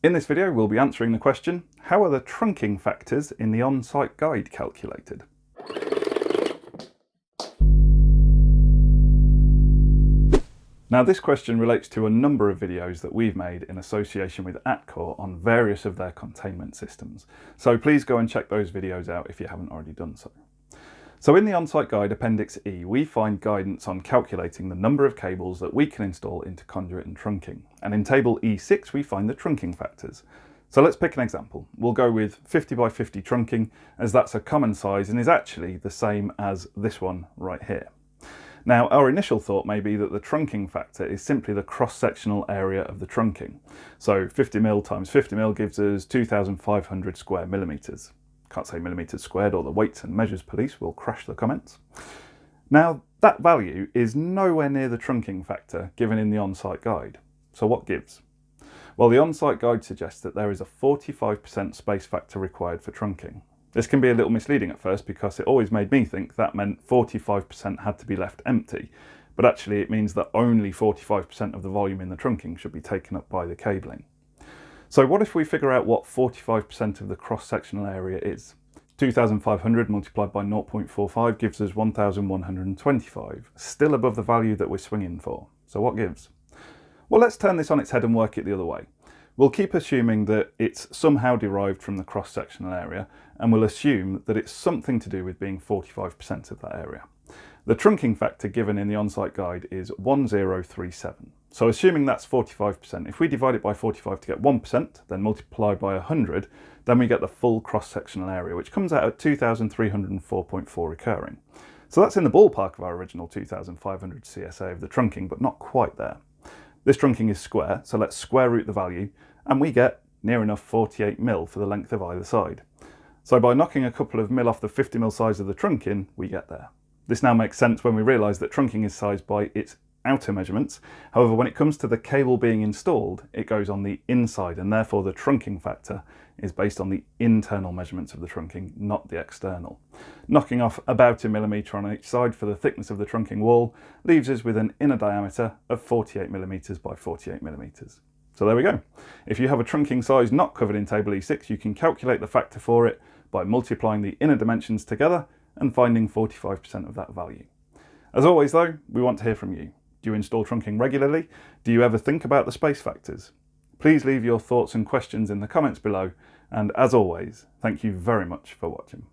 In this video, we'll be answering the question, how are the trunking factors in the on-site guide calculated? Now, this question relates to a number of videos that we've made in association with Atcore on various of their containment systems. So please go and check those videos out if you haven't already done so. So in the on-site guide, Appendix E, we find guidance on calculating the number of cables that we can install into conduit and trunking. And in table E6, we find the trunking factors. So let's pick an example. We'll go with 50 by 50 trunking, as that's a common size and is actually the same as this one right here. Now, our initial thought may be that the trunking factor is simply the cross-sectional area of the trunking. So 50mm times 50mm gives us 2,500 square millimeters. Can't say millimeters squared or the weights and measures police will crash the comments. Now, that value is nowhere near the trunking factor given in the on-site guide. So what gives? Well, the on-site guide suggests that there is a 45% space factor required for trunking. This can be a little misleading at first because it always made me think that meant 45% had to be left empty, but actually it means that only 45% of the volume in the trunking should be taken up by the cabling. So what if we figure out what 45% of the cross-sectional area is? 2,500 multiplied by 0.45 gives us 1,125, still above the value that we're swinging for. So what gives? Well, let's turn this on its head and work it the other way. We'll keep assuming that it's somehow derived from the cross-sectional area, and we'll assume that it's something to do with being 45% of that area. The trunking factor given in the on-site guide is 1037. So assuming that's 45%, if we divide it by 45 to get 1%, then multiply by 100, then we get the full cross-sectional area, which comes out at 2,304.4 recurring. So that's in the ballpark of our original 2,500 CSA of the trunking, but not quite there. This trunking is square, so let's square root the value, and we get near enough 48 mil for the length of either side. So by knocking a couple of mil off the 50 mil size of the trunking, we get there. This now makes sense when we realise that trunking is sized by its outer measurements. However, when it comes to the cable being installed, it goes on the inside, and therefore the trunking factor is based on the internal measurements of the trunking, not the external. Knocking off about a millimetre on each side for the thickness of the trunking wall leaves us with an inner diameter of 48mm by 48mm. So there we go. If you have a trunking size not covered in table E6, you can calculate the factor for it by multiplying the inner dimensions together and finding 45% of that value. As always though, we want to hear from you. Do you install trunking regularly? Do you ever think about the space factors? Please leave your thoughts and questions in the comments below, and as always, thank you very much for watching.